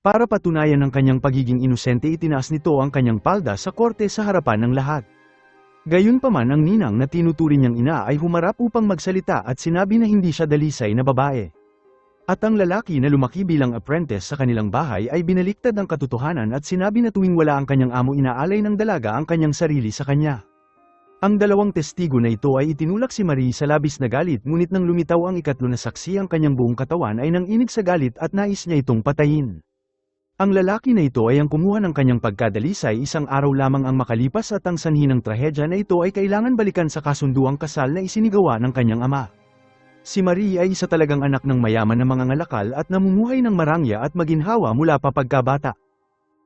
Para patunayan ang kanyang pagiging inosente, itinaas nito ang kanyang palda sa korte sa harapan ng lahat. Gayunpaman, ang ninang na tinuturing niyang ina ay humarap upang magsalita at sinabi na hindi siya dalisay na babae. At ang lalaki na lumaki bilang apprentice sa kanilang bahay ay binaliktad ang katotohanan at sinabi na tuwing wala ang kanyang amo, inaalay ng dalaga ang kanyang sarili sa kanya. Ang dalawang testigo na ito ay itinulak si Marie sa labis na galit, ngunit nang lumitaw ang ikatlo na saksi, ang kanyang buong katawan ay nanginig sa galit at nais niya itong patayin. Ang lalaki na ito ay ang kumuha ng kanyang pagkadalisay isang araw lamang ang makalipas at ang sanhi ng trahedya na ito ay kailangan balikan sa kasunduang kasal na isinigawa ng kanyang ama. Si Marie ay isa talagang anak ng mayaman na mangangalakal at namumuhay ng marangya at maginhawa mula pa pagkabata.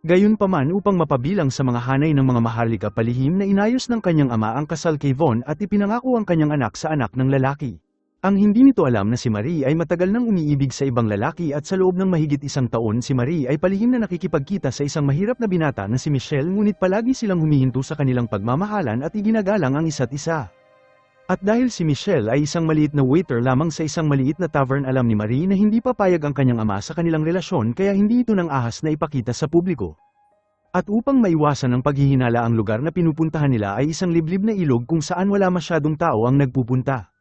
Gayunpaman, upang mapabilang sa mga hanay ng mga maharlika, palihim na inayos ng kanyang ama ang kasal kay Von at ipinangako ang kanyang anak sa anak ng lalaki. Ang hindi nito alam na si Marie ay matagal nang umiibig sa ibang lalaki at sa loob ng mahigit isang taon si Marie ay palihim na nakikipagkita sa isang mahirap na binata na si Michelle, ngunit palagi silang humihinto sa kanilang pagmamahalan at iginagalang ang isa't isa. At dahil si Michelle ay isang maliit na waiter lamang sa isang maliit na tavern, alam ni Marie na hindi papayag ang kanyang ama sa kanilang relasyon, kaya hindi ito nang ahas na ipakita sa publiko. At upang maiwasan ang paghihinala, ang lugar na pinupuntahan nila ay isang liblib na ilog kung saan wala masyadong tao ang nagpupunta.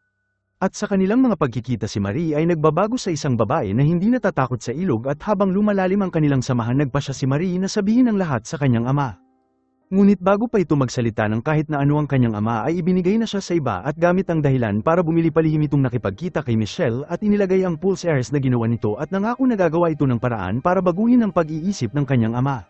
At sa kanilang mga pagkikita, si Marie ay nagbabago sa isang babae na hindi natatakot sa ilog, at habang lumalalim ang kanilang samahan, nagpasya si Marie na sabihin ang lahat sa kanyang ama. Ngunit bago pa ito magsalita ng kahit na ano, ang kanyang ama ay ibinigay na siya sa iba at gamit ang dahilan para bumili, palihim itong nakipagkita kay Michelle at inilagay ang pulse heirs na ginawa nito at nangako na gagawa ito ng paraan para baguhin ang pag-iisip ng kanyang ama.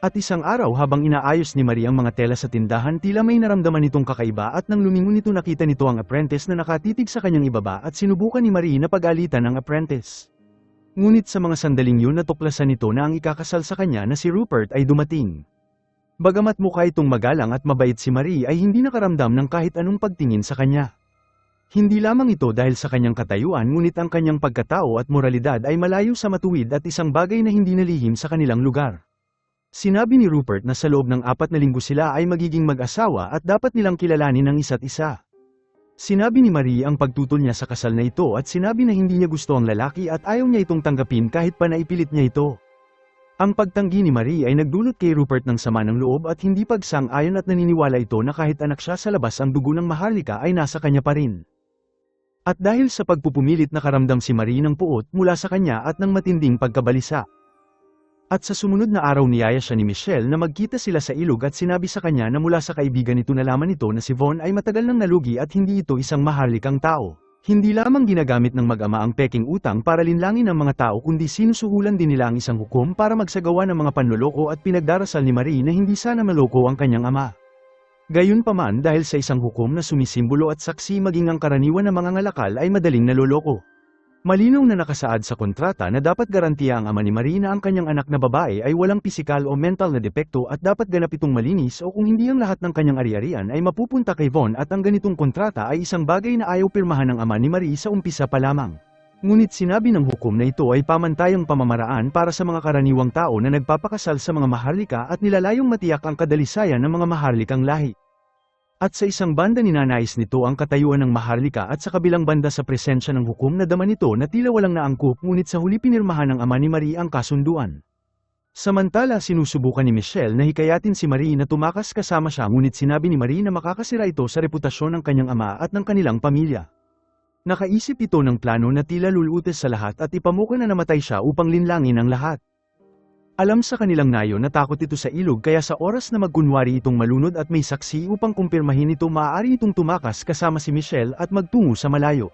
At isang araw, habang inaayos ni Marie ang mga tela sa tindahan, tila may naramdaman itong kakaiba at nang lumingon ito, nakita nito ang apprentice na nakatitig sa kanyang ibaba at sinubukan ni Marie na pag-alitan ang apprentice. Ngunit sa mga sandaling yun, natuklasan nito na ang ikakasal sa kanya na si Rupert ay dumating. Bagamat mukha itong magalang at mabait, si Marie ay hindi nakaramdam ng kahit anong pagtingin sa kanya. Hindi lamang ito dahil sa kanyang katayuan, ngunit ang kanyang pagkatao at moralidad ay malayo sa matuwid at isang bagay na hindi nalihim sa kanilang lugar. Sinabi ni Rupert na sa loob ng 4 na linggo sila ay magiging mag-asawa at dapat nilang kilalanin ang isa't isa. Sinabi ni Marie ang pagtutol niya sa kasal na ito at sinabi na hindi niya gusto ang lalaki at ayaw niya itong tanggapin kahit pa naipilit niya ito. Ang pagtanggi ni Marie ay nagdulot kay Rupert ng sama ng loob at hindi pagsang-ayon, at naniniwala ito na kahit anak siya sa labas, ang dugo ng maharlika ay nasa kanya pa rin. At dahil sa pagpupumilit, nakaramdam si Marie ng puot mula sa kanya at ng matinding pagkabalisa. At sa sumunod na araw, niyaya siya ni Michelle na magkita sila sa ilog at sinabi sa kanya na mula sa kaibigan nito nalaman nito na si Von ay matagal nang nalugi at hindi ito isang maharlikang tao. Hindi lamang ginagamit ng mag-ama ang peking utang para linlangin ang mga tao, kundi sinusuhulan din nila ang isang hukom para magsagawa ng mga panloloko, at pinagdarasal ni Marie na hindi sana maloko ang kanyang ama. Gayunpaman, dahil sa isang hukom na sumisimbolo at saksi, maging ang karaniwan na mga ngalakal ay madaling naloloko. Malinaw na nakasaad sa kontrata na dapat garantiya ang ama ni Marie na ang kanyang anak na babae ay walang pisikal o mental na depekto at dapat ganap itong malinis, o kung hindi, ang lahat ng kanyang ari-arian ay mapupunta kay Von, at ang ganitong kontrata ay isang bagay na ayaw pirmahan ng ama ni Marie sa umpisa pa lamang. Ngunit sinabi ng hukom na ito ay pamantayang pamamaraan para sa mga karaniwang tao na nagpapakasal sa mga maharlika at nilalayong matiyak ang kadalisayan ng mga maharlikang lahi. At sa isang banda, ninanais nito ang katayuan ng maharlika, at sa kabilang banda, sa presensya ng hukom, na dama nito na tila walang naangkop, ngunit sa huli pinirmahan ng ama ni Marie ang kasunduan. Samantala, sinusubukan ni Michelle na hikayatin si Marie na tumakas kasama siya, ngunit sinabi ni Marie na makakasira ito sa reputasyon ng kanyang ama at ng kanilang pamilya. Nakaisip ito ng plano na tila lulutes sa lahat at ipamuka na namatay siya upang linlangin ang lahat. Alam sa kanilang nayo na takot ito sa ilog, kaya sa oras na magkunwari itong malunod at may saksi upang kumpirmahin ito, maaari itong tumakas kasama si Michelle at magtungo sa malayo.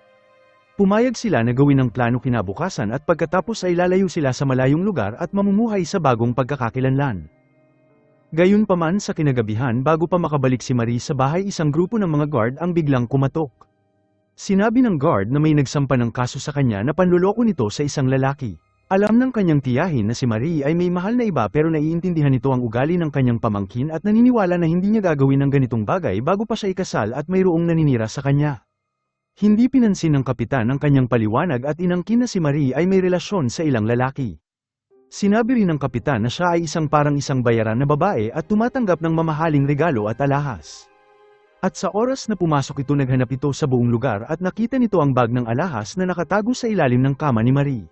Pumayag sila na gawin ang plano kinabukasan, at pagkatapos ay lalayo sila sa malayong lugar at mamumuhay sa bagong pagkakakilanlan. Gayunpaman, sa kinagabihan, bago pa makabalik si Marie sa bahay, isang grupo ng mga guard ang biglang kumatok. Sinabi ng guard na may nagsampa ng kaso sa kanya na panloloko nito sa isang lalaki. Alam ng kanyang tiyahin na si Marie ay may mahal na iba, pero naiintindihan nito ang ugali ng kanyang pamangkin at naniniwala na hindi niya gagawin ng ganitong bagay bago pa siya ikasal at mayroong naninira sa kanya. Hindi pinansin ng kapitan ang kanyang paliwanag at inangkin na si Marie ay may relasyon sa ilang lalaki. Sinabi rin ng kapitan na siya ay parang isang bayaran na babae at tumatanggap ng mamahaling regalo at alahas. At sa oras na pumasok ito, naghanap ito sa buong lugar at nakita nito ang bag ng alahas na nakatago sa ilalim ng kama ni Marie.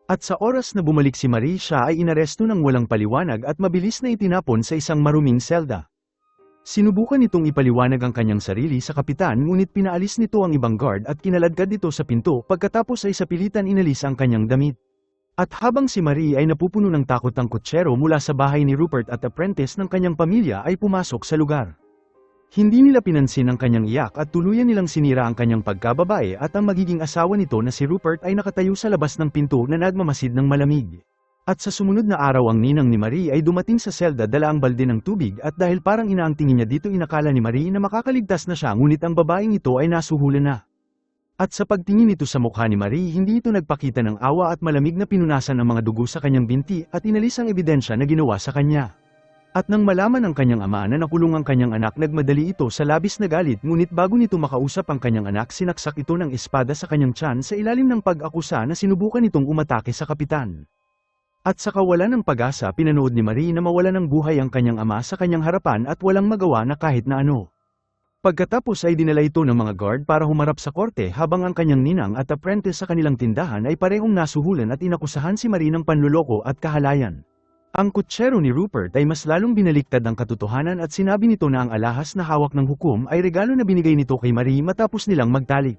At sa oras na bumalik si Marie, siya ay inaresto ng walang paliwanag at mabilis na itinapon sa isang maruming selda. Sinubukan nitong ipaliwanag ang kanyang sarili sa kapitan, ngunit pinaalis nito ang ibang guard at kinaladkad dito sa pinto, pagkatapos ay sa pilitan inalis ang kanyang damit. At habang si Marie ay napupuno ng takot, ang kutsero mula sa bahay ni Rupert at apprentice ng kanyang pamilya ay pumasok sa lugar. Hindi nila pinansin ang kanyang iyak at tuluyan nilang sinira ang kanyang pagkababae, at ang magiging asawa nito na si Rupert ay nakatayo sa labas ng pinto na nagmamasid ng malamig. At sa sumunod na araw, ang ninang ni Marie ay dumating sa selda dala ang balde ng tubig, at dahil parang inaangtingin niya dito, inakala ni Marie na makakaligtas na siya, ngunit ang babaeng ito ay nasuhulan na. At sa pagtingin nito sa mukha ni Marie, hindi ito nagpakita ng awa at malamig na pinunasan ang mga dugo sa kanyang binti at inalis ang ebidensya na ginawa sa kanya. At nang malaman ng kanyang ama na nakulong ang kanyang anak, nagmadali ito sa labis na galit, ngunit bago nito makausap ang kanyang anak, sinaksak ito ng espada sa kanyang tiyan sa ilalim ng pag-akusa na sinubukan nitong umatake sa kapitan. At sa kawalan ng pag-asa, pinanood ni Marie na mawala ng buhay ang kanyang ama sa kanyang harapan at walang magawa na kahit na ano. Pagkatapos ay dinala ito ng mga guard para humarap sa korte, habang ang kanyang ninang at apprentice sa kanilang tindahan ay parehong nasuhulan at inakusahan si Marie ng panloloko at kahalayan. Ang kutsero ni Rupert ay mas lalong binaliktad ang katotohanan at sinabi nito na ang alahas na hawak ng hukom ay regalo na binigay nito kay Marie matapos nilang magtalik.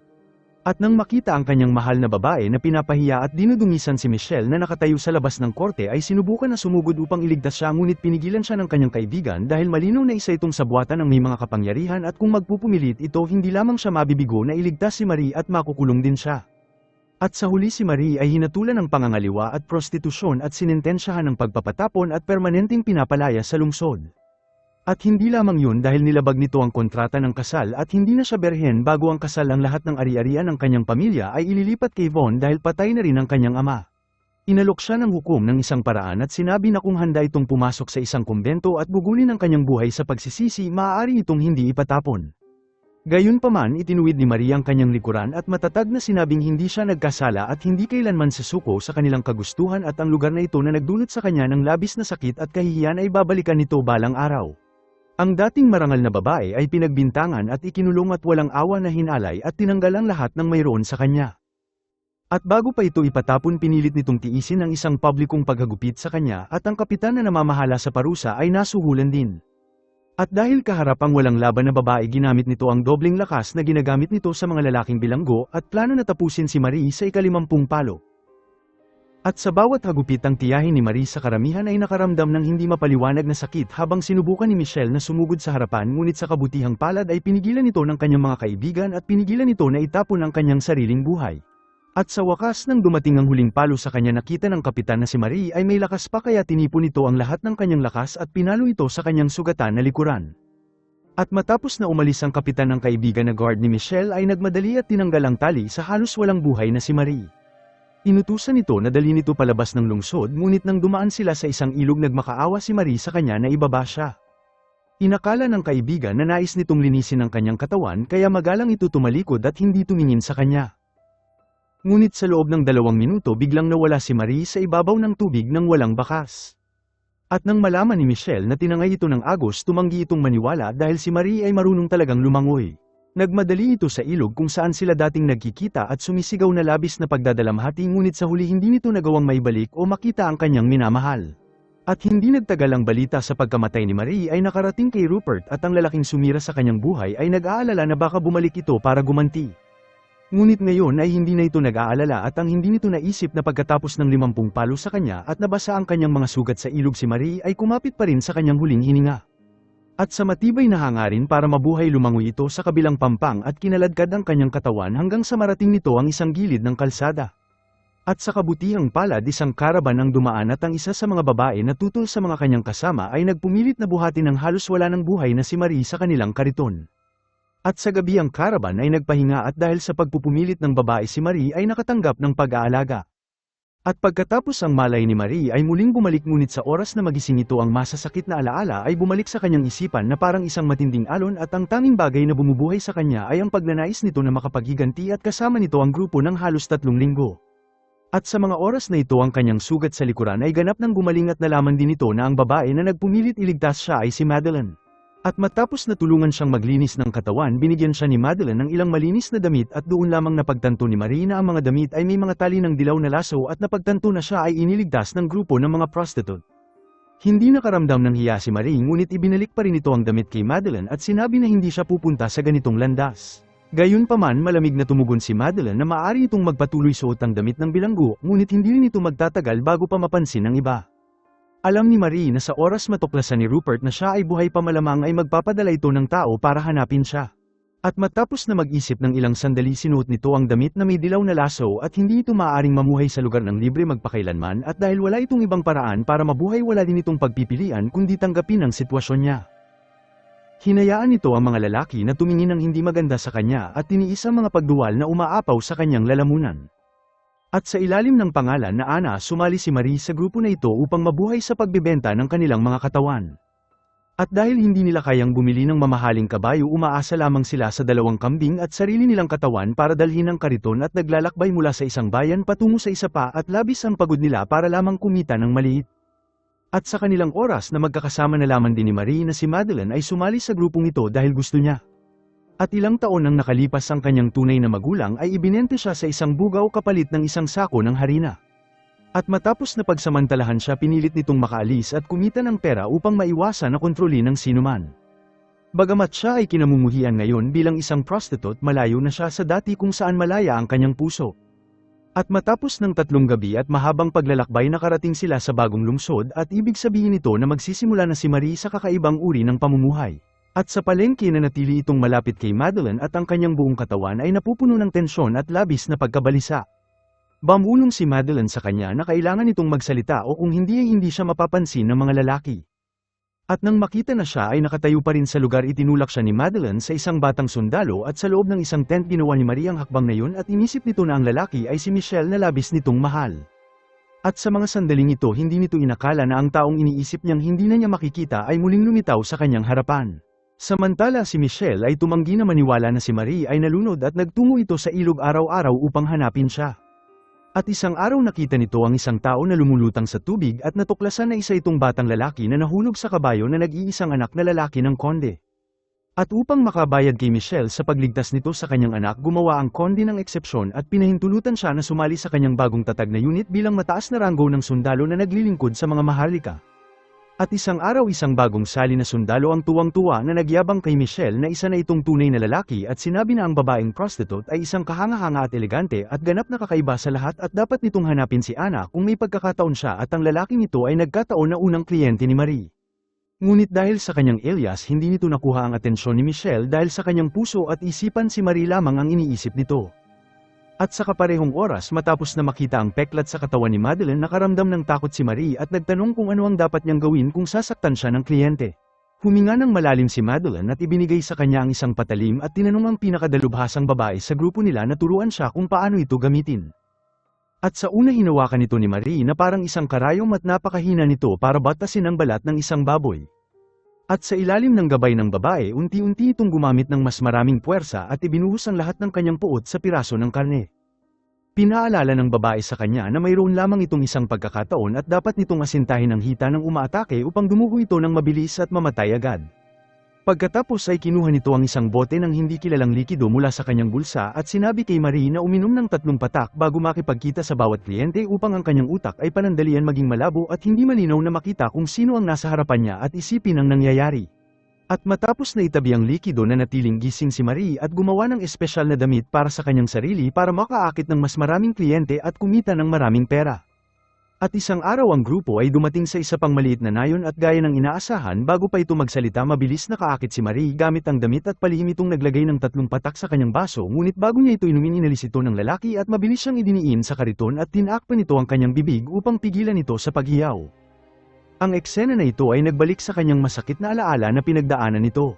At nang makita ang kanyang mahal na babae na pinapahiya at dinudungisan si Michelle na nakatayo sa labas ng korte, ay sinubukan na sumugod upang iligtas siya, ngunit pinigilan siya ng kanyang kaibigan dahil malinaw na isa itong sabuatan ng may mga kapangyarihan, at kung magpupumilit ito, hindi lamang siya mabibigo na iligtas si Marie at makukulong din siya. At sa huli, si Marie ay hinatulan ng pangangaliwa at prostitusyon at sinintensyahan ng pagpapatapon at permanenteng pinapalaya sa lungsod. At hindi lamang yun, dahil nilabag nito ang kontrata ng kasal at hindi na siya berhen bago ang kasal, ang lahat ng ari-arian ng kanyang pamilya ay ililipat kay Von dahil patay na rin ang kanyang ama. Inalok siya ng hukom ng isang paraan at sinabi na kung handa itong pumasok sa isang kumbento at bugulin ang kanyang buhay sa pagsisisi, maaari itong hindi ipatapon. Gayunpaman, itinuwid ni Marie ang kanyang likuran at matatag na sinabing hindi siya nagkasala at hindi kailanman sasuko sa kanilang kagustuhan, at ang lugar na ito na nagdulot sa kanya ng labis na sakit at kahihiyan ay babalikan nito balang araw. Ang dating marangal na babae ay pinagbintangan at ikinulong at walang awa na hinalay at tinanggal ang lahat ng mayroon sa kanya. At bago pa ito ipatapon, pinilit nitong tiisin ang isang publikong paghagupit sa kanya, at ang kapitan na namamahala sa parusa ay nasuhulan din. At dahil kaharap ang walang laban na babae, ginamit nito ang dobleng lakas na ginagamit nito sa mga lalaking bilanggo at plano na tapusin si Marie sa ika-50 palo. At sa bawat hagupit, ang tiyahin ni Marie sa karamihan ay nakaramdam ng hindi mapaliwanag na sakit habang sinubukan ni Michelle na sumugod sa harapan, ngunit sa kabutihang palad ay pinigilan ito ng kanyang mga kaibigan at pinigilan ito na itapon ang kanyang sariling buhay. At sa wakas, nang dumating ang huling palo sa kanya, nakita ng kapitan na si Marie ay may lakas pa, kaya tinipon nito ang lahat ng kanyang lakas at pinalo ito sa kanyang sugatan na likuran. At matapos na umalis ang kapitan, ng kaibigan na guard ni Michelle ay nagmadali at tinanggal ang tali sa halos walang buhay na si Marie. Inutusan nito na dalhin ito palabas ng lungsod, ngunit nang dumaan sila sa isang ilog, nagmakaawa si Marie sa kanya na ibaba siya. Inakala ng kaibigan na nais nitong linisin ang kanyang katawan, kaya magalang ito tumalikod at hindi tumingin sa kanya. Ngunit sa loob ng 2 minuto, biglang nawala si Marie sa ibabaw ng tubig ng walang bakas. At nang malaman ni Michelle na tinangay ito ng agos, tumanggi itong maniwala dahil si Marie ay marunong talagang lumangoy. Nagmadali ito sa ilog kung saan sila dating nagkikita at sumisigaw na labis na pagdadalamhati, ngunit sa huli hindi nito nagawang maibalik o makita ang kanyang minamahal. At hindi nagtagal, ang balita sa pagkamatay ni Marie ay nakarating kay Rupert, at ang lalaking sumira sa kanyang buhay ay nag-aalala na baka bumalik ito para gumanti. Ngunit ngayon ay hindi na ito nag-aalala, at ang hindi nito naisip na pagkatapos ng 50 palo sa kanya at nabasa ang kanyang mga sugat sa ilog, si Marie ay kumapit pa rin sa kanyang huling hininga. At sa matibay na hangarin para mabuhay, lumangoy ito sa kabilang pampang at kinaladkad ang kanyang katawan hanggang sa marating nito ang isang gilid ng kalsada. At sa kabutihang palad, isang karaban ang dumaan, at ang isa sa mga babae na tutol sa mga kanyang kasama ay nagpumilit na buhatin ng halos wala ng buhay na si Marie sa kanilang kariton. At sa gabi, ang karaban ay nagpahinga, at dahil sa pagpupumilit ng babae, si Marie ay nakatanggap ng pag-aalaga. At pagkatapos ang malay ni Marie ay muling bumalik, ngunit sa oras na magising ito, ang masasakit na alaala ay bumalik sa kanyang isipan na parang isang matinding alon, at ang tanging bagay na bumubuhay sa kanya ay ang pagnanais nito na makapaghiganti at kasama nito ang grupo ng halos 3 linggo. At sa mga oras na ito, ang kanyang sugat sa likuran ay ganap ng gumaling, at nalaman din ito na ang babae na nagpumilit iligtas siya ay si Madeline. At matapos na tulungan siyang maglinis ng katawan, binigyan siya ni Madeline ng ilang malinis na damit at doon lamang napagtanto ni Marie na ang mga damit ay may mga tali ng dilaw na laso at napagtanto na siya ay iniligtas ng grupo ng mga prostitute. Hindi nakaramdam ng hiya si Marie ngunit ibinalik pa rin ito ang damit kay Madeline at sinabi na hindi siya pupunta sa ganitong landas. Gayunpaman malamig na tumugon si Madeline na maaari itong magpatuloy suot ang damit ng bilanggo ngunit hindi rin ito magtatagal bago pa mapansin ng iba. Alam ni Marie na sa oras matuklasan ni Rupert na siya ay buhay pa malamang ay magpapadala ito ng tao para hanapin siya. At matapos na mag-isip ng ilang sandali sinuot nito ang damit na may dilaw na laso at hindi ito maaaring mamuhay sa lugar ng libre magpakailanman at dahil wala itong ibang paraan para mabuhay wala din itong pagpipilian kundi tanggapin ang sitwasyon niya. Hinayaan nito ang mga lalaki na tumingin ng hindi maganda sa kanya at tiniis ang mga pagduwal na umaapaw sa kanyang lalamunan. At sa ilalim ng pangalan na Ana sumali si Marie sa grupo na ito upang mabuhay sa pagbebenta ng kanilang mga katawan. At dahil hindi nila kayang bumili ng mamahaling kabayo umaasa lamang sila sa 2 kambing at sarili nilang katawan para dalhin ang kariton at naglalakbay mula sa isang bayan patungo sa isa pa at labis ang pagod nila para lamang kumita ng maliit. At sa kanilang oras na magkakasama na lamang din ni Marie na si Madeline ay sumali sa grupong ito dahil gusto niya. At ilang taon nang nakalipas ang kanyang tunay na magulang ay ibinente siya sa isang bugaw kapalit ng isang sako ng harina. At matapos na pagsamantalahan siya pinilit nitong makaalis at kumita ng pera upang maiwasan na kontrolin ng sinuman. Bagamat siya ay kinamumuhian ngayon bilang isang prostitute malayo na siya sa dati kung saan malaya ang kanyang puso. At matapos ng 3 gabi at mahabang paglalakbay nakarating sila sa bagong lungsod at ibig sabihin nito na magsisimula na si Marie sa kakaibang uri ng pamumuhay. At sa palengke na natili itong malapit kay Madeline at ang kanyang buong katawan ay napupuno ng tensyon at labis na pagkabalisa. Bumulong si Madeline sa kanya na kailangan itong magsalita o kung hindi ay hindi siya mapapansin ng mga lalaki. At nang makita na siya ay nakatayo pa rin sa lugar itinulak siya ni Madeline sa isang batang sundalo at sa loob ng isang tent ginawa ni Marie ang hakbang na yun at inisip nito na ang lalaki ay si Michelle na labis nitong mahal. At sa mga sandaling ito hindi nito inakala na ang taong iniisip niyang hindi na niya makikita ay muling lumitaw sa kanyang harapan. Samantala si Michelle ay tumanggi na maniwala na si Marie ay nalunod at nagtungo ito sa ilog araw-araw upang hanapin siya. At isang araw nakita nito ang isang tao na lumulutang sa tubig at natuklasan na isa itong batang lalaki na nahulog sa kabayo na nag-iisang anak na lalaki ng konde. At upang makabayad kay Michelle sa pagligtas nito sa kanyang anak gumawa ang konde ng eksepsyon at pinahintulutan siya na sumali sa kanyang bagong tatag na unit bilang mataas na ranggo ng sundalo na naglilingkod sa mga maharlika. At isang araw isang bagong sali na sundalo ang tuwang-tuwa na nagyabang kay Michelle na isa na itong tunay na lalaki at sinabi na ang babaeng prostitute ay isang kahanga-hanga at elegante at ganap na kakaiba sa lahat at dapat nitong hanapin si Ana kung may pagkakataon siya at ang lalaking ito ay nagkataon na unang kliyente ni Marie. Ngunit dahil sa kanyang alias hindi nito nakuha ang atensyon ni Michelle dahil sa kanyang puso at isipan si Marie lamang ang iniisip nito. At sa kaparehong oras matapos na makita ang peklat sa katawan ni Madeline nakaramdam ng takot si Marie at nagtanong kung ano ang dapat niyang gawin kung sasaktan siya ng kliyente. Huminga ng malalim si Madeline at ibinigay sa kanya ang isang patalim at tinanong ang pinakadalubhasang babae sa grupo nila na turuan siya kung paano ito gamitin. At sa una hinawakan ito ni Marie na parang isang karayom at napakahina nito para batasin ang balat ng isang baboy. At sa ilalim ng gabay ng babae unti-unti itong gumamit ng mas maraming puwersa at ibinuhos ang lahat ng kanyang puot sa piraso ng karne. Pinaalala ng babae sa kanya na mayroon lamang itong isang pagkakataon at dapat nitong asintahin ang hita ng umaatake upang dumugo ito ng mabilis at mamatay agad. Pagkatapos ay kinuha nito ang isang bote ng hindi kilalang likido mula sa kanyang bulsa at sinabi kay Marie na uminom ng 3 patak bago makipagkita sa bawat kliyente upang ang kanyang utak ay panandalian maging malabo at hindi malinaw na makita kung sino ang nasa harapan niya at isipin ang nangyayari. At matapos na itabi ang likido na natiling gising si Marie at gumawa ng espesyal na damit para sa kanyang sarili para makaakit ng mas maraming kliyente at kumita ng maraming pera. At isang araw ang grupo ay dumating sa isa pang maliit na nayon at gaya ng inaasahan bago pa ito magsalita mabilis nakaakit si Marie gamit ang damit at palihim itong naglagay ng 3 patak sa kanyang baso ngunit bago niya ito inumin inalis ito ng lalaki at mabilis siyang idiniin sa kariton at tinakpan nito ang kanyang bibig upang pigilan ito sa paghiyaw. Ang eksena na ito ay nagbalik sa kanyang masakit na alaala na pinagdaanan nito.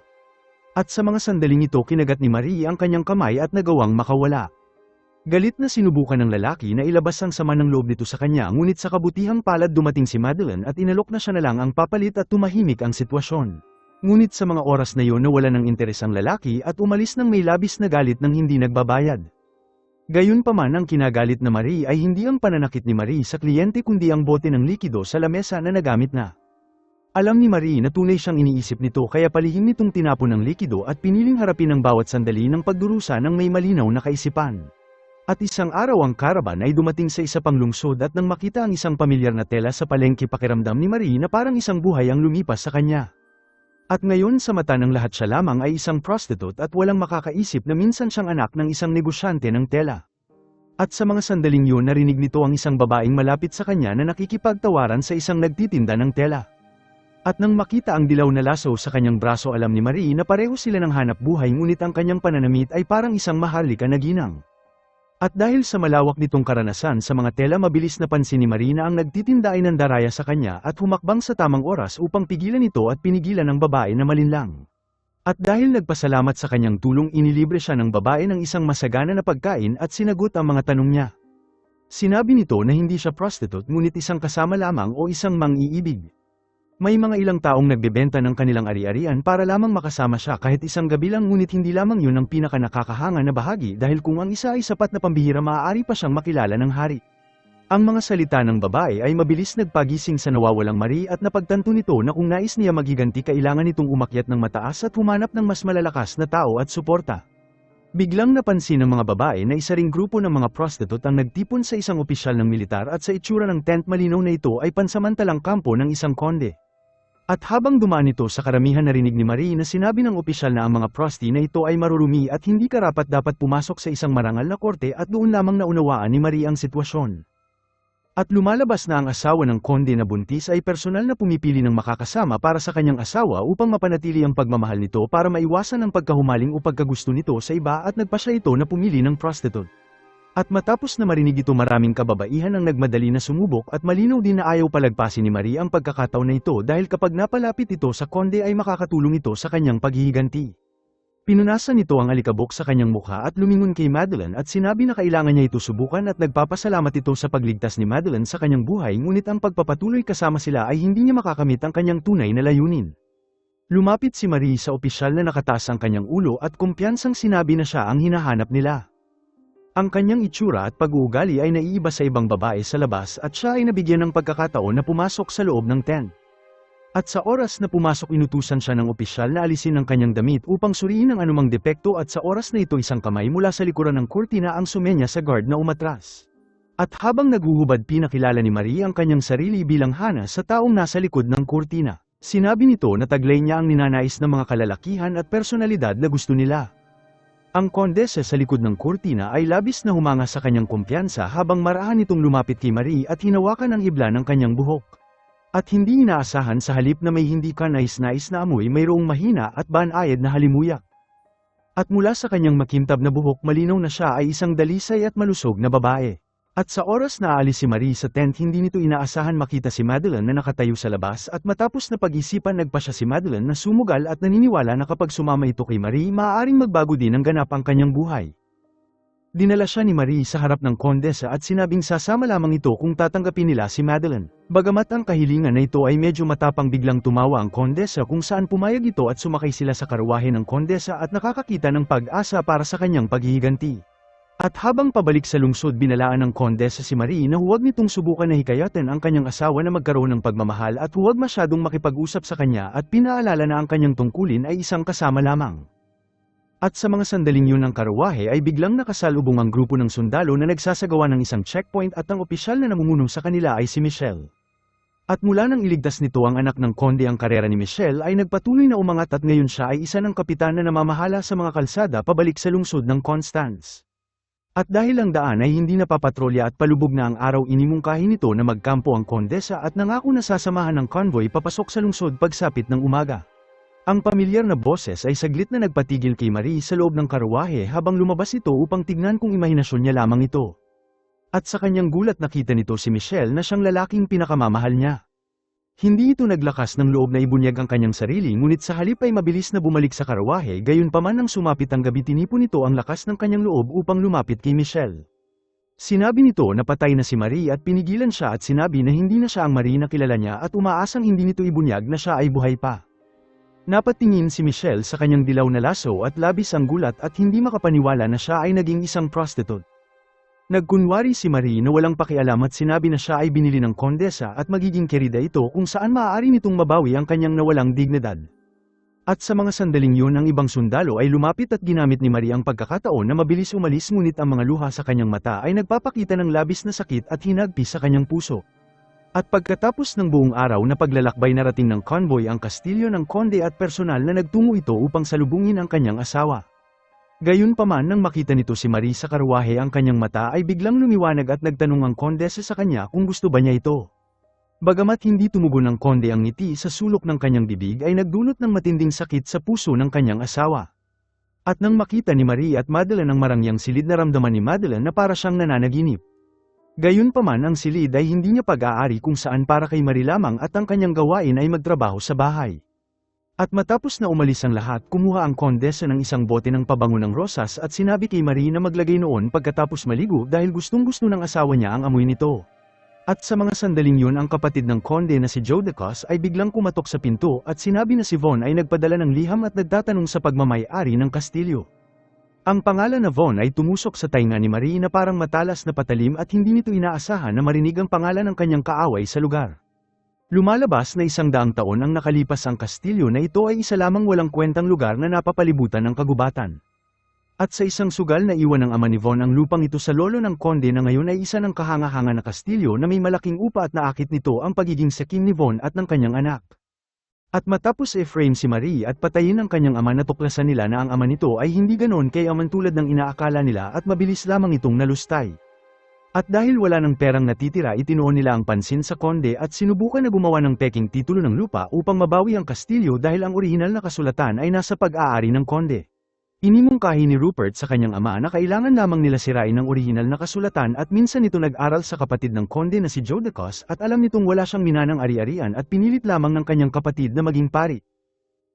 At sa mga sandaling ito kinagat ni Marie ang kanyang kamay at nagawang makawala. Galit na sinubukan ng lalaki na ilabas ang sama ng loob nito sa kanya ngunit sa kabutihang palad dumating si Madeline at inalok na siya na lang ang papalit at tumahimik ang sitwasyon. Ngunit sa mga oras na iyon nawala ng interes ang lalaki at umalis ng may labis na galit ng hindi nagbabayad. Gayunpaman ang kinagalit na Marie ay hindi ang pananakit ni Marie sa kliyente kundi ang bote ng likido sa lamesa na nagamit na. Alam ni Marie na tunay siyang iniisip nito kaya palihim nitong tinapon ng likido at piniling harapin ang bawat sandali ng pagdurusa ng may malinaw na kaisipan. At isang araw ang karaban ay dumating sa isa pang lungsod at nang makita ang isang pamilyar na tela sa palengke pakiramdam ni Marie na parang isang buhay ang lumipas sa kanya. At ngayon sa mata ng lahat siya lamang ay isang prostitute at walang makakaisip na minsan siyang anak ng isang negosyante ng tela. At sa mga sandaling yun narinig nito ang isang babaeng malapit sa kanya na nakikipagtawaran sa isang nagtitinda ng tela. At nang makita ang dilaw na laso sa kanyang braso alam ni Marie na pareho sila ng hanap buhay ngunit ang kanyang pananamit ay parang isang maharlika na ginang. At dahil sa malawak nitong karanasan sa mga tela mabilis napansin ni Marie na ang nagtitinda ay nandaraya sa kanya at humakbang sa tamang oras upang pigilan ito at pinigilan ang babae na malinlang. At dahil nagpasalamat sa kanyang tulong inilibre siya ng babae ng isang masagana na pagkain at sinagot ang mga tanong niya. Sinabi nito na hindi siya prostitute ngunit isang kasama lamang o isang mang-iibig. May mga ilang taong nagbebenta ng kanilang ari-arian para lamang makasama siya kahit isang gabi lang ngunit hindi lamang yun ang pinaka-nakakahanga na bahagi dahil kung ang isa ay sapat na pambihira maaari pa siyang makilala ng hari. Ang mga salita ng babae ay mabilis nagpagising sa nawawalang Marie at napagtanto nito na kung nais niya maghiganti kailangan nitong umakyat ng mataas at humanap ng mas malalakas na tao at suporta. Biglang napansin ng mga babae na isa ring grupo ng mga prostitute ang nagtipon sa isang opisyal ng militar at sa itsura ng tent malinaw na ito ay pansamantalang kampo ng isang konde. At habang dumaan ito sa karamihan narinig ni Marie na sinabi ng opisyal na ang mga prosti na ito ay marurumi at hindi karapat-dapat pumasok sa isang marangal na korte at doon lamang naunawaan ni Marie ang sitwasyon. At lumalabas na ang asawa ng konde na buntis ay personal na pumipili ng makakasama para sa kanyang asawa upang mapanatili ang pagmamahal nito para maiwasan ang pagkahumaling o pagkagusto nito sa iba at nagpasya ito na pumili ng prostitute. At matapos na marinig ito maraming kababaihan ang nagmadali na sumubok at malinaw din na ayaw palagpasin ni Marie ang pagkakataon na ito dahil kapag napalapit ito sa konde ay makakatulong ito sa kanyang paghihiganti. Pinunasan nito ang alikabok sa kanyang mukha at lumingon kay Madeleine at sinabi na kailangan niya ito subukan at nagpapasalamat ito sa pagligtas ni Madeleine sa kanyang buhay ngunit ang pagpapatuloy kasama sila ay hindi niya makakamit ang kanyang tunay na layunin. Lumapit si Marie sa opisyal na nakataas ang kanyang ulo at kumpiyansang sinabi na siya ang hinahanap nila. Ang kanyang itsura at pag-uugali ay naiiba sa ibang babae sa labas at siya ay nabigyan ng pagkakataon na pumasok sa loob ng tent. At sa oras na pumasok inutusan siya ng opisyal na alisin ang kanyang damit upang suriin ang anumang depekto at sa oras na ito isang kamay mula sa likuran ng kurtina ang sumenya sa guard na umatras. At habang naghuhubad pinakilala ni Marie ang kanyang sarili bilang Hana sa taong nasa likod ng kurtina. Sinabi nito na taglay niya ang ninanais ng mga kalalakihan at personalidad na gusto nila. Ang kondesa sa likod ng kurtina ay labis na humanga sa kanyang kumpiyansa habang marahan nitong lumapit kay Marie at hinawakan ang hibla ng kanyang buhok. At hindi inaasahan sa halip na may hindi ka nais-nais na amoy mayroong mahina at banayad na halimuyak. At mula sa kanyang makintab na buhok malinaw na siya ay isang dalisay at malusog na babae. At sa oras na aalis si Marie sa tent hindi nito inaasahan makita si Madeleine na nakatayo sa labas at matapos na pag-isipan nagpa siya si Madeleine na sumugal at naniniwala na kapag sumama ito kay Marie maaaring magbago din ang ganap ang kanyang buhay. Dinala siya ni Marie sa harap ng kondesa at sinabing sasama lamang ito kung tatanggapin nila si Madeleine. Bagamat ang kahilingan na ito ay medyo matapang biglang tumawa ang kondesa kung saan pumayag ito at sumakay sila sa karwahe ng kondesa at nakakakita ng pag-asa para sa kanyang paghihiganti. At habang pabalik sa lungsod binalaan ng kondesa si Marie na huwag nitong subukan na hikayatin ang kanyang asawa na magkaroon ng pagmamahal at huwag masyadong makipag-usap sa kanya at pinaalala na ang kanyang tungkulin ay isang kasama lamang. At sa mga sandaling yun ng karwahe ay biglang nakasalubong ang grupo ng sundalo na nagsasagawa ng isang checkpoint at ang opisyal na namumuno sa kanila ay si Michelle. At mula nang iligtas nito ang anak ng konde ang karera ni Michelle ay nagpatuloy na umangat at ngayon siya ay isa ng kapitan na namamahala sa mga kalsada pabalik sa lungsod ng Constance. At dahil ang daan ay hindi napapatrolya at palubog na ang araw inimungkahi nito na magkampo ang kondesa at nangako na sasamahan ng convoy papasok sa lungsod pagsapit ng umaga. Ang pamilyar na boses ay saglit na nagpatigil kay Marie sa loob ng karwahe habang lumabas ito upang tignan kung imahinasyon niya lamang ito. At sa kanyang gulat nakita nito si Michelle na siyang lalaking pinakamamahal niya. Hindi ito naglakas ng loob na ibunyag ang kanyang sarili ngunit sa halip ay mabilis na bumalik sa karwahe gayunpaman nang sumapit ang gabi tinipon nito ang lakas ng kanyang loob upang lumapit kay Michelle. Sinabi nito na patay na si Marie at pinigilan siya at sinabi na hindi na siya ang Marie na kilala niya at umaasang hindi nito ibunyag na siya ay buhay pa. Napatingin si Michelle sa kanyang dilaw na laso at labis ang gulat at hindi makapaniwala na siya ay naging isang prostitute. Nagkunwari si Marie na walang pakialam at sinabi na siya ay binili ng kondesa at magiging kerida ito kung saan maaari nitong mabawi ang kanyang nawalang dignidad. At sa mga sandaling yun ang ibang sundalo ay lumapit at ginamit ni Marie ang pagkakataon na mabilis umalis ngunit ang mga luha sa kanyang mata ay nagpapakita ng labis na sakit at hinagpis sa kanyang puso. At pagkatapos ng buong araw na paglalakbay narating ng convoy ang kastilyo ng konde at personal na nagtungo ito upang salubungin ang kanyang asawa. Gayunpaman nang makita nito si Marie sa karwahe ang kanyang mata ay biglang lumiwanag at nagtanong ang kondesa sa kanya kung gusto ba niya ito. Bagamat hindi tumugon ng konde ang ngiti sa sulok ng kanyang bibig ay nagdulot ng matinding sakit sa puso ng kanyang asawa. At nang makita ni Marie at Madeleine ang marangyang silid na ramdaman ni Madeleine na para siyang nananaginip. Gayunpaman ang silid ay hindi niya pag-aari kung saan para kay Marie lamang at ang kanyang gawain ay magtrabaho sa bahay. At matapos na umalis ang lahat kumuha ang kondesa ng isang bote ng pabango ng rosas at sinabi kay Marie na maglagay noon pagkatapos maligo dahil gustong-gusto ng asawa niya ang amoy nito. At sa mga sandaling yun ang kapatid ng konde na si Joe Decos ay biglang kumatok sa pinto at sinabi na si Von ay nagpadala ng liham at nagtatanong sa pagmamay-ari ng kastilyo. Ang pangalan na Von ay tumusok sa tainga ni Marie na parang matalas na patalim at hindi nito inaasahan na marinig ang pangalan ng kanyang kaaway sa lugar. Lumalabas na 100 taon ang nakalipas ang kastilyo na ito ay isa lamang walang kwentang lugar na napapalibutan ng kagubatan. At sa isang sugal na iwan ng ama ni Von ang lupang ito sa lolo ng konde na ngayon ay isa ng kahanga-hanga na kastilyo na may malaking upa at naakit nito ang pagiging sakim ni Von at ng kanyang anak. At matapos i-frame si Marie at patayin ang kanyang ama natuklasan nila na ang ama nito ay hindi ganoon kayaman tulad ng inaakala nila at mabilis lamang itong nalustay. At dahil wala ng perang natitira itinuon nila ang pansin sa konde at sinubukan na gumawa ng peking titulo ng lupa upang mabawi ang kastilyo dahil ang orihinal na kasulatan ay nasa pag-aari ng konde. Inimungkahi ni Rupert sa kanyang ama na kailangan lamang nila sirain ang orihinal na kasulatan at minsan ito nag-aral sa kapatid ng konde na si Joe Decos at alam nitong wala siyang minanang ari-arian at pinilit lamang ng kanyang kapatid na maging pari.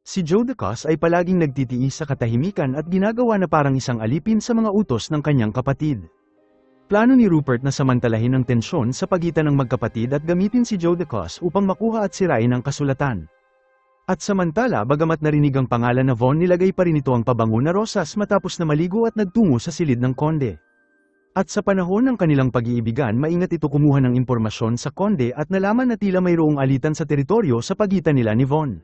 Si Joe Decos ay palaging nagtitiis sa katahimikan at ginagawa na parang isang alipin sa mga utos ng kanyang kapatid. Plano ni Rupert na samantalahin ang tensyon sa pagitan ng magkapatid at gamitin si Joe Decos upang makuha at sirain ang kasulatan. At samantala bagamat narinig ang pangalan na Von nilagay pa rin ito ang pabango na rosas matapos na maligo at nagtungo sa silid ng konde. At sa panahon ng kanilang pag-iibigan maingat ito kumuha ng impormasyon sa konde at nalaman na tila mayroong alitan sa teritoryo sa pagitan nila ni Von.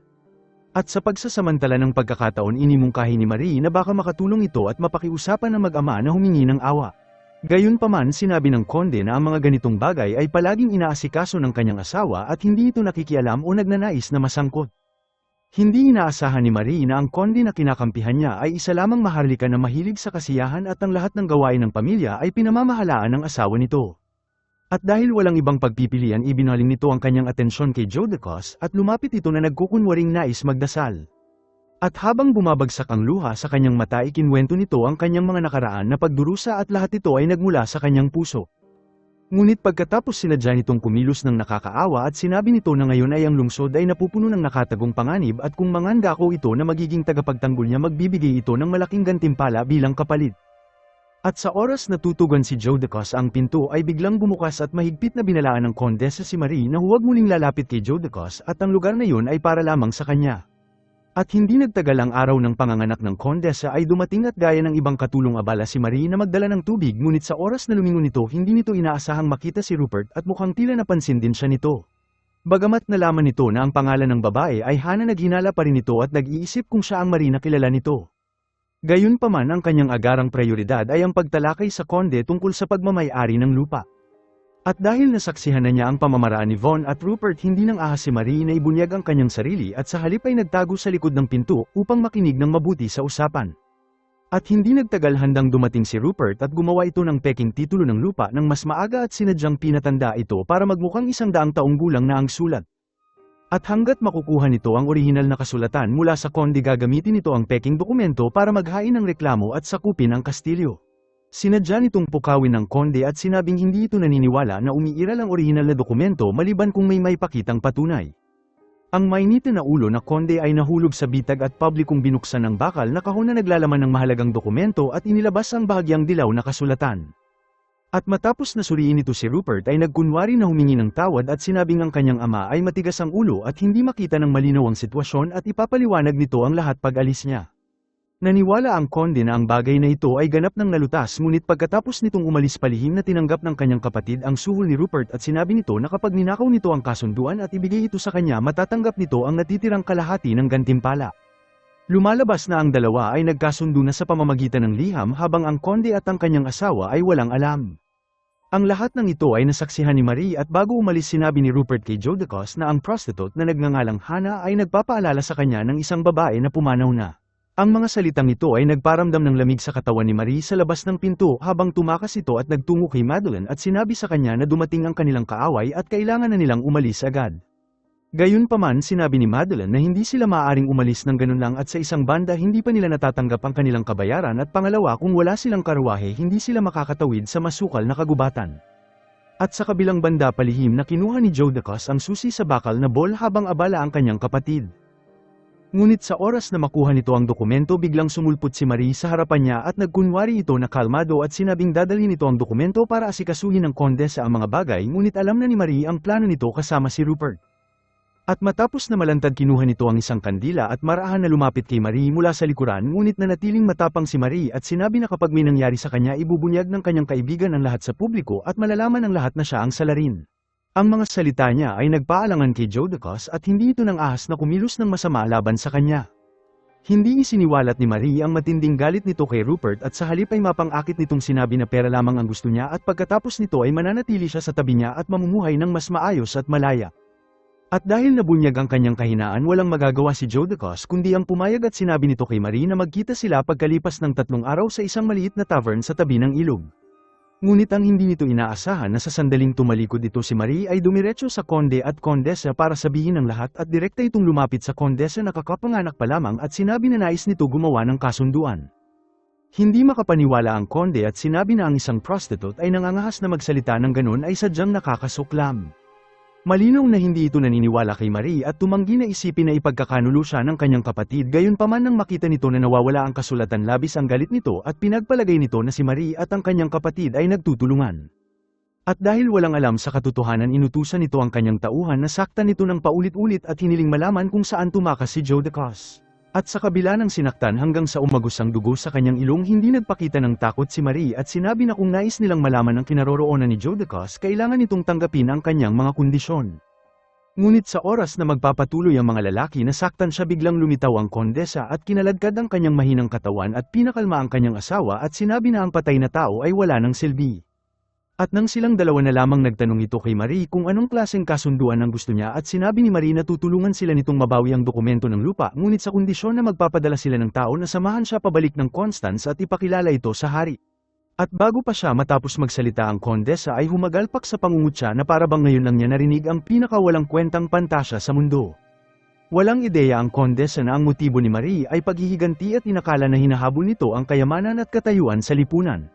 At sa pagsasamantala ng pagkakataon inimungkahi ni Marie na baka makatulong ito at mapakiusapan ng mag-ama na humingi ng awa. Gayunpaman sinabi ng konde na ang mga ganitong bagay ay palaging inaasikaso ng kanyang asawa at hindi ito nakikialam o nagnanais na masangkot. Hindi inaasahan ni Marie na ang konde na kinakampihan niya ay isa lamang maharlika na mahilig sa kasiyahan at ang lahat ng gawain ng pamilya ay pinamamahalaan ng asawa nito. At dahil walang ibang pagpipilian ibinaling nito ang kanyang atensyon kay Joe Decos at lumapit ito na nagkukunwaring nais magdasal. At habang bumabagsak ang luha sa kanyang mata ikinwento nito ang kanyang mga nakaraan na pagdurusa at lahat ito ay nagmula sa kanyang puso. Ngunit pagkatapos sinadya nitong kumilos ng nakakaawa at sinabi nito na ngayon ay ang lungsod ay napupuno ng nakatagong panganib at kung mangangako ito na magiging tagapagtanggol niya magbibigay ito ng malaking gantimpala bilang kapalit. At sa oras na tutugan si Joe Decos ang pinto ay biglang bumukas at mahigpit na binalaan ng kondesa si Marie na huwag muling lalapit kay Joe Decos at ang lugar na yun ay para lamang sa kanya. At hindi nagtagal ang araw ng panganganak ng kondesa ay dumating at gaya ng ibang katulong abala si Marie na magdala ng tubig ngunit sa oras na lumingon nito hindi nito inaasahang makita si Rupert at mukhang tila napansin din siya nito. Bagamat nalaman nito na ang pangalan ng babae ay Hana naghinala pa rin ito at nag-iisip kung siya ang Marie na kilala nito. Gayunpaman ang kanyang agarang prioridad ay ang pagtalakay sa konde tungkol sa pagmamay-ari ng lupa. At dahil nasaksihan na niya ang pamamaraan ni Von at Rupert hindi nang ahas si Marie na ibunyag ang kanyang sarili at sa halip ay nagtago sa likod ng pinto upang makinig ng mabuti sa usapan. At hindi nagtagal handang dumating si Rupert at gumawa ito ng peking titulo ng lupa ng mas maaga at sinadyang pinatanda ito para magmukhang 100 taong gulang na ang sulat. At hanggat makukuha nito ang orihinal na kasulatan mula sa konde gagamitin ito ang peking dokumento para maghain ng reklamo at sakupin ang kastilyo. Sinadya nitong pukawin ng konde at sinabing hindi ito naniniwala na umiiral ang orihinal na dokumento maliban kung may pakitang patunay. Ang mainitin na ulo na konde ay nahulog sa bitag at publikong binuksan ng bakal na kahon na naglalaman ng mahalagang dokumento at inilabas ang bahagyang dilaw na kasulatan. At matapos na suriin ito si Rupert ay nagkunwari na humingi ng tawad at sinabing ang kanyang ama ay matigas ang ulo at hindi makita ng malinaw ang sitwasyon at ipapaliwanag nito ang lahat pag alis niya. Naniwala ang konde na ang bagay na ito ay ganap ng nalutas ngunit pagkatapos nitong umalis palihim na tinanggap ng kanyang kapatid ang suhol ni Rupert at sinabi nito na kapag ninakaw nito ang kasunduan at ibigay ito sa kanya matatanggap nito ang natitirang kalahati ng gantimpala. Lumalabas na ang dalawa ay nagkasundo na sa pamamagitan ng liham habang ang konde at ang kanyang asawa ay walang alam. Ang lahat ng ito ay nasaksihan ni Marie at bago umalis sinabi ni Rupert kay Jodocus na ang prostitute na nagngangalang Hannah ay nagpapaalala sa kanya ng isang babae na pumanaw na. Ang mga salitang ito ay nagparamdam ng lamig sa katawan ni Marie sa labas ng pinto habang tumakas ito at nagtungo kay Madeline at sinabi sa kanya na dumating ang kanilang kaaway at kailangan na nilang umalis agad. Gayunpaman sinabi ni Madeline na hindi sila maaaring umalis ng ganun lang at sa isang banda hindi pa nila natatanggap ang kanilang kabayaran at pangalawa kung wala silang karwahe hindi sila makakatawid sa masukal na kagubatan. At sa kabilang banda palihim na kinuha ni Jodocus ang susi sa bakal na bol habang abala ang kanyang kapatid. Ngunit sa oras na makuha nito ang dokumento biglang sumulpot si Marie sa harapan niya at nagkunwari ito na kalmado at sinabing dadalhin nito ang dokumento para asikasuhin ng kondesa ang mga bagay ngunit alam na ni Marie ang plano nito kasama si Rupert. At matapos na malantad kinuha nito ang isang kandila at marahan na lumapit kay Marie mula sa likuran ngunit nanatiling matapang si Marie at sinabi na kapag may nangyari sa kanya ibubunyag ng kanyang kaibigan ang lahat sa publiko at malalaman ng lahat na siya ang salarin. Ang mga salita niya ay nagpaalangan kay Jodocus at hindi ito nang ahas na kumilos ng masama laban sa kanya. Hindi isiniwalat ni Marie ang matinding galit nito kay Rupert at sa halip ay mapang-akit nitong sinabi na pera lamang ang gusto niya at pagkatapos nito ay mananatili siya sa tabi niya at mamumuhay ng mas maayos at malaya. At dahil nabunyag ang kanyang kahinaan walang magagawa si Jodocus kundi ang pumayag at sinabi nito kay Marie na magkita sila pagkalipas ng 3 araw sa isang maliit na tavern sa tabi ng ilog. Ngunit ang hindi nito inaasahan na sa sandaling tumalikod ito si Marie ay dumiretso sa konde at kondesa para sabihin ang lahat at direkta itong lumapit sa kondesa na kakapanganak pa lamang at sinabi na nais nito gumawa ng kasunduan. Hindi makapaniwala ang konde at sinabi na ang isang prostitute ay nangangahas na magsalita ng ganun ay sadyang nakakasuklam. Malinaw na hindi ito naniniwala kay Marie at tumanggi na isipin na ipagkakanulo siya ng kanyang kapatid gayunpaman nang makita nito na nawawala ang kasulatan labis ang galit nito at pinagpalagay nito na si Marie at ang kanyang kapatid ay nagtutulungan. At dahil walang alam sa katotohanan inutusan nito ang kanyang tauhan na saktan nito ng paulit-ulit at hiniling malaman kung saan tumakas si Jodocus. At sa kabila ng sinaktan hanggang sa umagos ang dugo sa kanyang ilong hindi nagpakita ng takot si Marie at sinabi na kung nais nilang malaman ang kinaroroonan ni Jodocus kailangan nitong tanggapin ang kanyang mga kondisyon. Ngunit sa oras na magpapatuloy ang mga lalaki nasaktan siya biglang lumitaw ang kondesa at kinaladkad ang kanyang mahinang katawan at pinakalma ang kanyang asawa at sinabi na ang patay na tao ay wala ng silbi. At nang silang dalawa na lamang nagtanong ito kay Marie kung anong klaseng kasunduan ang gusto niya at sinabi ni Marie na tutulungan sila nitong mabawi ang dokumento ng lupa ngunit sa kondisyon na magpapadala sila ng tao na samahan siya pabalik ng Constance at ipakilala ito sa hari. At bago pa siya matapos magsalita ang kondesa ay humagalpak sa pangungutya na parabang ngayon lang niya narinig ang pinakawalang kwentang pantasya sa mundo. Walang ideya ang kondesa na ang motibo ni Marie ay paghihiganti at inakala na hinahabol nito ang kayamanan at katayuan sa lipunan.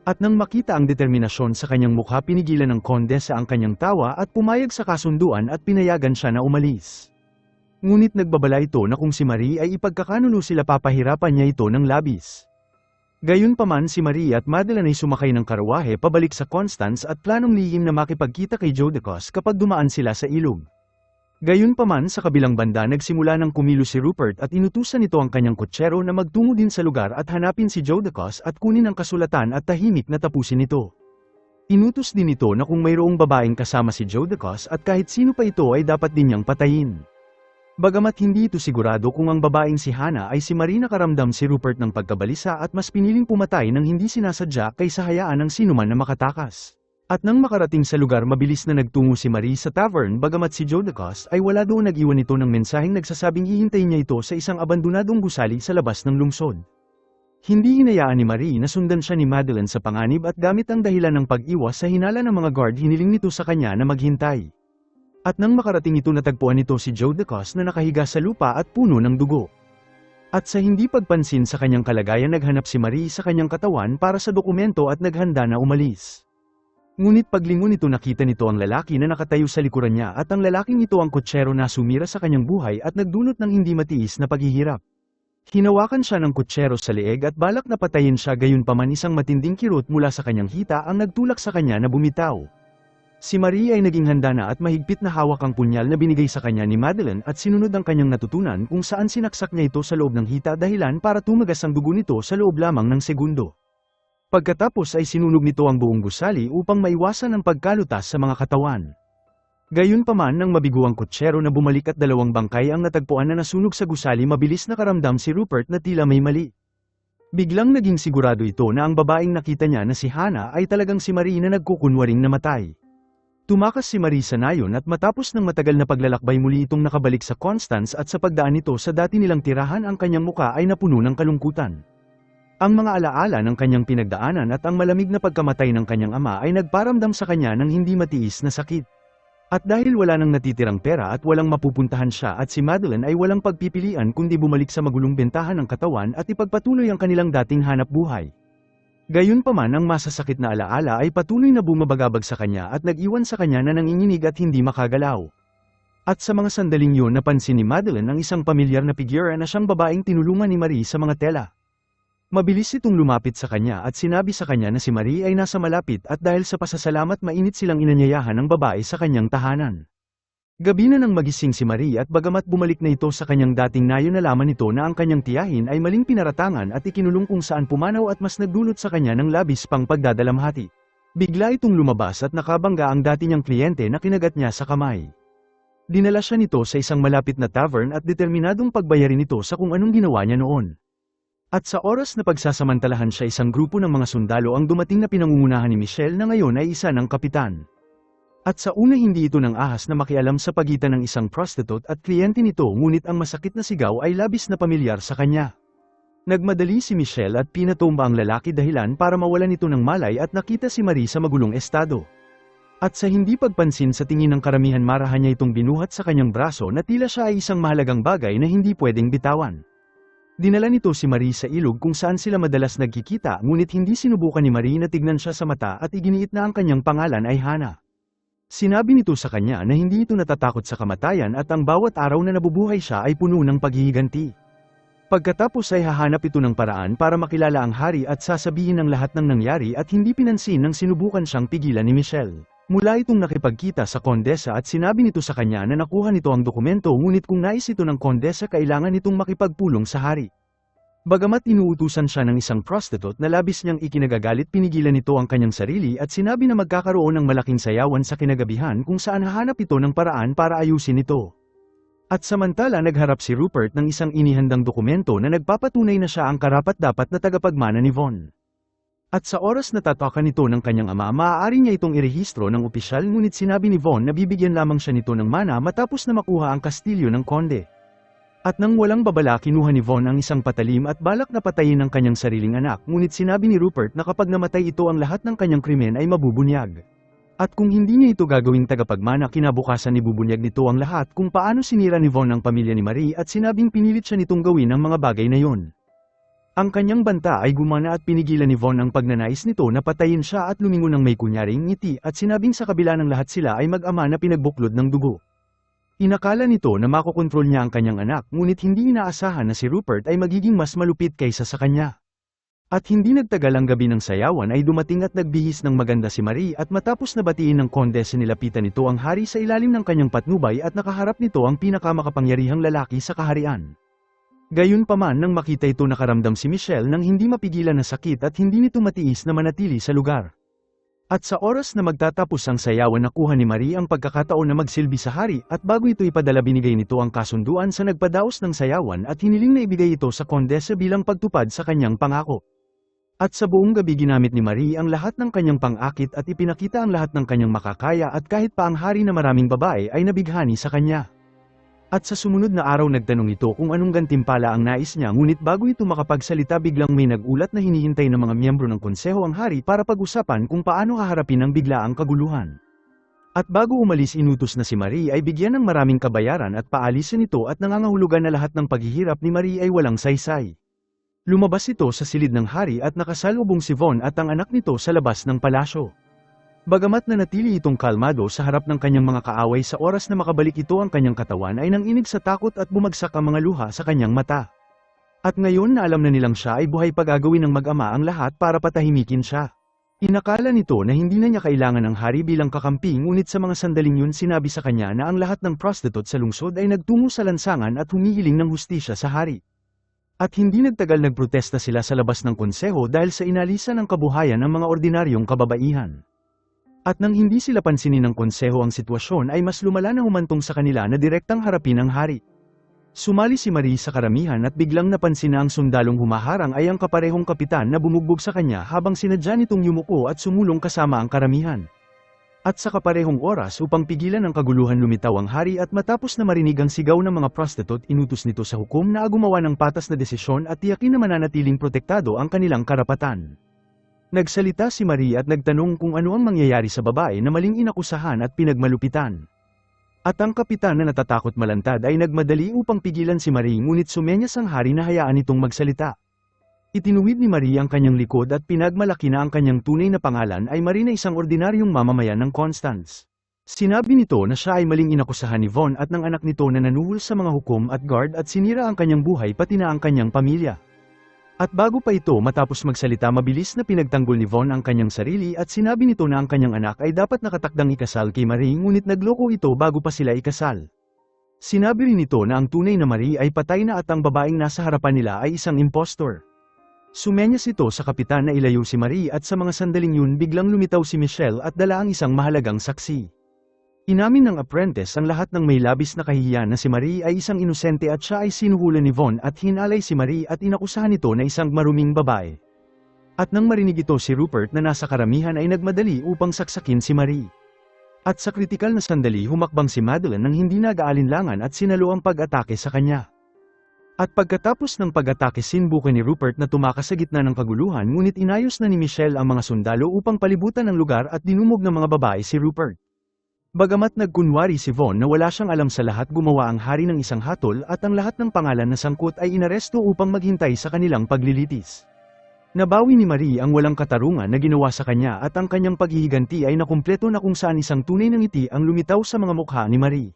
At nang makita ang determinasyon sa kanyang mukha pinigilan ng kondesa ang kanyang tawa at pumayag sa kasunduan at pinayagan siya na umalis. Ngunit nagbabala ito na kung si Marie ay ipagkakanulo sila papahirapan niya ito ng labis. Gayunpaman si Marie at Madeline ay sumakay ng karwahe pabalik sa Constance at planong lihim na makipagkita kay Jodocus kapag dumaan sila sa ilog. Gayunpaman sa kabilang banda nagsimula ng kumilos si Rupert at inutusan nito ang kanyang kutsero na magtungo din sa lugar at hanapin si Jodocus at kunin ang kasulatan at tahimik na tapusin ito. Inutos din ito na kung mayroong babaeng kasama si Jodocus at kahit sino pa ito ay dapat din niyang patayin. Bagamat hindi ito sigurado kung ang babaeng si Hannah ay si Marie nakaramdam si Rupert ng pagkabalisa at mas piniling pumatay nang hindi sinasadya kaysa hayaan ng sinuman na makatakas. At nang makarating sa lugar mabilis na nagtungo si Marie sa tavern bagamat si Jodocus ay wala doon nag-iwan ito ng mensaheng nagsasabing hihintayin niya ito sa isang abandonadong gusali sa labas ng lungsod. Hindi hinayaan ni Marie na sundan siya ni Madeline sa panganib at gamit ang dahilan ng pag-iwas sa hinala ng mga guard hiniling nito sa kanya na maghintay. At nang makarating ito natagpuan nito si Jodocus na nakahiga sa lupa at puno ng dugo. At sa hindi pagpansin sa kanyang kalagayan naghanap si Marie sa kanyang katawan para sa dokumento at naghanda na umalis. Ngunit paglingon nito nakita nito ang lalaki na nakatayo sa likuran niya at ang lalaking ito ang kutsero na sumira sa kanyang buhay at nagdulot ng hindi matiis na paghihirap. Hinawakan siya ng kutsero sa leeg at balak na patayin siya gayunpaman isang matinding kirot mula sa kanyang hita ang nagtulak sa kanya na bumitaw. Si Marie ay naging handa na at mahigpit na hawak ang punyal na binigay sa kanya ni Madeline at sinunod ang kanyang natutunan kung saan sinaksak niya ito sa loob ng hita dahilan para tumagas ang dugo nito sa loob lamang ng segundo. Pagkatapos ay sinunog nito ang buong gusali upang maiwasan ang pagkalutas sa mga katawan. Gayunpaman nang mabigo ang kutsero na bumalik at dalawang bangkay ang natagpuan na nasunog sa gusali, mabilis nakaramdam si Rupert na tila may mali. Biglang naging sigurado ito na ang babaeng nakita niya na si Hannah ay talagang si Marie na nagkukunwaring namatay. Tumakas si Marie sa nayon at matapos ng matagal na paglalakbay muli itong nakabalik sa Constance at sa pagdaan nito sa dati nilang tirahan ang kanyang muka ay napuno ng kalungkutan. Ang mga alaala ng kanyang pinagdaanan at ang malamig na pagkamatay ng kanyang ama ay nagparamdam sa kanya ng hindi matiis na sakit. At dahil wala nang natitirang pera at walang mapupuntahan siya at si Madeline ay walang pagpipilian kundi bumalik sa magulong bentahan ng katawan at ipagpatuloy ang kanilang dating hanap buhay. Gayunpaman ang masasakit na alaala ay patuloy na bumabagabag sa kanya at nag-iwan sa kanya na nanginginig at hindi makagalaw. At sa mga sandaling yun napansin ni Madeline ang isang pamilyar na figura na siyang babaeng tinulungan ni Marie sa mga tela. Mabilis itong lumapit sa kanya at sinabi sa kanya na si Marie ay nasa malapit at dahil sa pasasalamat mainit silang inanyayahan ng babae sa kanyang tahanan. Gabi na nang magising si Marie at bagamat bumalik na ito sa kanyang dating nayon nalaman nito na ang kanyang tiyahin ay maling pinaratangan at ikinulong kung saan pumanaw at mas nagdulot sa kanya ng labis pang pagdadalamhati. Bigla itong lumabas at nakabangga ang dati niyang kliyente na kinagat niya sa kamay. Dinala siya nito sa isang malapit na tavern at determinadong pagbayarin ito sa kung anong ginawa niya noon. At sa oras na pagsasamantalahan siya isang grupo ng mga sundalo ang dumating na pinangungunahan ni Michelle na ngayon ay isa ng kapitan. At sa una hindi ito nang ahas na makialam sa pagitan ng isang prostitute at kliyente nito ngunit ang masakit na sigaw ay labis na pamilyar sa kanya. Nagmadali si Michelle at pinatumba ang lalaki dahilan para mawalan ito ng malay at nakita si Marie sa magulong estado. At sa hindi pagpansin sa tingin ng karamihan marahan niya itong binuhat sa kanyang braso na tila siya ay isang mahalagang bagay na hindi pwedeng bitawan. Dinala nito si Marie sa ilog kung saan sila madalas nagkikita ngunit hindi sinubukan ni Marie na tignan siya sa mata at iginiit na ang kanyang pangalan ay Hannah. Sinabi nito sa kanya na hindi ito natatakot sa kamatayan at ang bawat araw na nabubuhay siya ay puno ng paghihiganti. Pagkatapos ay hahanap ito ng paraan para makilala ang hari at sasabihin ang lahat ng nangyari at hindi pinansin nang sinubukan siyang pigilan ni Michelle. Mula itong nakipagkita sa kondesa at sinabi nito sa kanya na nakuha nito ang dokumento ngunit kung nais ito ng kondesa kailangan itong makipagpulong sa hari. Bagamat inuutusan siya ng isang prostitute na labis niyang ikinagagalit pinigilan nito ang kanyang sarili at sinabi na magkakaroon ng malaking sayawan sa kinagabihan kung saan hahanap ito ng paraan para ayusin ito. At samantala nagharap si Rupert ng isang inihandang dokumento na nagpapatunay na siya ang karapat-dapat na tagapagmana ni Von. At sa oras na tatakan nito ng kanyang ama maaari niya itong irehistro ng opisyal ngunit sinabi ni Von na bibigyan lamang siya nito ng mana matapos na makuha ang kastilyo ng konde. At nang walang babala kinuha ni Von ang isang patalim at balak na patayin ang kanyang sariling anak ngunit sinabi ni Rupert na kapag namatay ito ang lahat ng kanyang krimen ay mabubunyag. At kung hindi niya ito gagawing tagapagmana kinabukasan ibubunyag nito ang lahat kung paano sinira ni Von ang pamilya ni Marie at sinabing pinilit siya nitong gawin ang mga bagay na yon. Ang kanyang banta ay gumana at pinigilan ni Von ang pagnanais nito na patayin siya at lumingon ng may kunyaring ngiti at sinabing sa kabila ng lahat sila ay mag-ama na pinagbuklod ng dugo. Inakala nito na makokontrol niya ang kanyang anak ngunit hindi inaasahan na si Rupert ay magiging mas malupit kaysa sa kanya. At hindi nagtagal ang gabi ng sayawan ay dumating at nagbihis ng maganda si Marie at matapos na batiin ng kondesa nilapitan nito ang hari sa ilalim ng kanyang patnubay at nakaharap nito ang pinakamakapangyarihang lalaki sa kaharian. Gayunpaman nang makita ito nakaramdam si Michelle ng hindi mapigilan na sakit at hindi nito matiis na manatili sa lugar. At sa oras na magtatapos ang sayawan nakuha ni Marie ang pagkakataon na magsilbi sa hari at bago ito ipadala binigay nito ang kasunduan sa nagpadaos ng sayawan at hiniling na ibigay ito sa kondesa bilang pagtupad sa kanyang pangako. At sa buong gabi ginamit ni Marie ang lahat ng kanyang pang-akit at ipinakita ang lahat ng kanyang makakaya at kahit pa ang hari na maraming babae ay nabighani sa kanya. At sa sumunod na araw nagtanong ito kung anong gantimpala ang nais niya ngunit bago ito makapagsalita biglang may nagulat na hinihintay ng mga miyembro ng konseho ang hari para pag-usapan kung paano haharapin ang biglaang kaguluhan. At bago umalis inutos na si Marie ay bigyan ng maraming kabayaran at paalisin ito at nangangahulugan na lahat ng paghihirap ni Marie ay walang saysay. Lumabas ito sa silid ng hari at nakasalubong si Von at ang anak nito sa labas ng palasyo. Bagamat nanatili itong kalmado sa harap ng kanyang mga kaaway sa oras na makabalik ito ang kanyang katawan ay nanginig sa takot at bumagsak ang mga luha sa kanyang mata. At ngayon na alam na nilang siya ay buhay pagagawin ng mag-ama ang lahat para patahimikin siya. Inakala nito na hindi na niya kailangan ng hari bilang kakampi, ngunit sa mga sandaling yun sinabi sa kanya na ang lahat ng prostitute sa lungsod ay nagtungo sa lansangan at humihiling ng hustisya sa hari. At hindi nagtagal nagprotesta sila sa labas ng konseho dahil sa inalisan ng kabuhayan ng mga ordinaryong kababaihan. At nang hindi sila pansinin ng konseho ang sitwasyon ay mas lumala na humantong sa kanila na direktang harapin ang hari. Sumali si Marie sa karamihan at biglang napansin na ang sundalong humaharang ay ang kaparehong kapitan na bumugbog sa kanya habang sinadya nitong yumuko at sumulong kasama ang karamihan. At sa kaparehong oras upang pigilan ang kaguluhan lumitaw ang hari at matapos na marinig ang sigaw ng mga prostitute inutos nito sa hukom na gumawa ng patas na desisyon at tiyakin na mananatiling protektado ang kanilang karapatan. Nagsalita si Marie at nagtanong kung ano ang mangyayari sa babae na maling inakusahan at pinagmalupitan. At ang kapitan na natatakot malantad ay nagmadali upang pigilan si Marie, ngunit sumenyas ang hari na hayaan itong magsalita. Itinuwid ni Marie ang kanyang likod at pinagmalaki na ang kanyang tunay na pangalan ay Marie na isang ordinaryong mamamayan ng Constance. Sinabi nito na siya ay maling inakusahan ni Von at ng anak nito na nanuhol sa mga hukom at guard at sinira ang kanyang buhay pati na ang kanyang pamilya. At bago pa ito matapos magsalita, mabilis na pinagtanggol ni Von ang kanyang sarili at sinabi nito na ang kanyang anak ay dapat nakatakdang ikasal kay Marie, ngunit nagloko ito bago pa sila ikasal. Sinabi rin nito na ang tunay na Marie ay patay na at ang babaeng nasa harapan nila ay isang impostor. Sumenyas ito sa kapitan na ilayo si Marie at sa mga sandaling yun biglang lumitaw si Michelle at dala ang isang mahalagang saksi. Inamin ng apprentice ang lahat ng may labis na kahihiyan na si Marie ay isang inosente at siya ay sinuhulan ni Von at hinalay si Marie at inakusahan ito na isang maruming babae. At nang marinig ito si Rupert na nasa karamihan ay nagmadali upang saksakin si Marie. At sa kritikal na sandali humakbang si Madeleine nang hindi nag-aalinlangan at sinalo ang pag-atake sa kanya. At pagkatapos ng pag-atake sinbukan ni Rupert na tumakas sa gitna ng kaguluhan, ngunit inayos na ni Michelle ang mga sundalo upang palibutan ang lugar at dinumog ng mga babae si Rupert. Bagamat nagkunwari si Von na wala siyang alam sa lahat, gumawa ang hari ng isang hatol at ang lahat ng pangalan na sangkot ay inaresto upang maghintay sa kanilang paglilitis. Nabawi ni Marie ang walang katarungan na ginawa sa kanya at ang kanyang paghihiganti ay nakumpleto na kung saan isang tunay na ngiti ang lumitaw sa mga mukha ni Marie.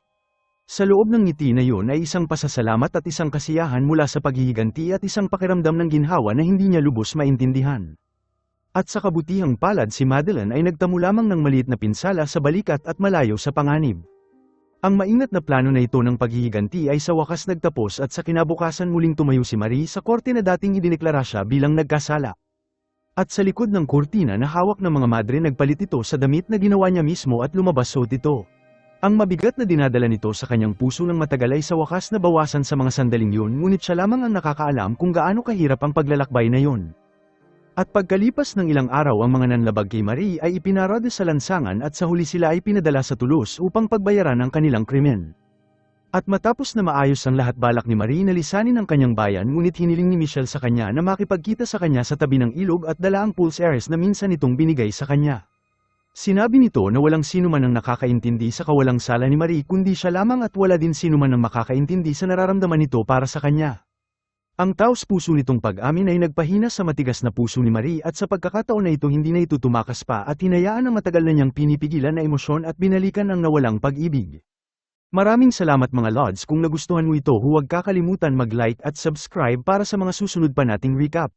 Sa loob ng ngiti na yun ay isang pasasalamat at isang kasiyahan mula sa paghihiganti at isang pakiramdam ng ginhawa na hindi niya lubos maintindihan. At sa kabutihang palad si Madeleine ay nagtamo lamang ng maliit na pinsala sa balikat at malayo sa panganib. Ang maingat na plano na ito ng paghihiganti ay sa wakas nagtapos at sa kinabukasan muling tumayo si Marie sa korte na dating idineklara siya bilang nagkasala. At sa likod ng kurtina na hawak ng mga madre nagpalit ito sa damit na ginawa niya mismo at lumabas suot ito. Ang mabigat na dinadala nito sa kanyang puso ng matagal ay sa wakas na bawasan sa mga sandaling yun, ngunit siya lamang ang nakakaalam kung gaano kahirap ang paglalakbay na yun. At pagkalipas ng ilang araw ang mga nanlabag kay Marie ay ipinarada sa lansangan at sa huli sila ay pinadala sa Toulouse upang pagbayaran ang kanilang krimen. At matapos na maayos ang lahat, balak ni Marie na lisanin ang kanyang bayan, ngunit hiniling ni Michelle sa kanya na makipagkita sa kanya sa tabi ng ilog at dala ang pulse heiress na minsan itong binigay sa kanya. Sinabi nito na walang sino man ang nakakaintindi sa kawalang sala ni Marie kundi siya lamang at wala din sino man ang makakaintindi sa nararamdaman nito para sa kanya. Ang taos puso nitong pag-amin ay nagpahina sa matigas na puso ni Marie at sa pagkakataon na ito hindi na ito tumakas pa at hinayaan ang matagal na niyang pinipigilan na emosyon at binalikan ang nawalang pag-ibig. Maraming salamat mga Lods, kung nagustuhan mo ito huwag kakalimutan mag-like at subscribe para sa mga susunod pa nating recap.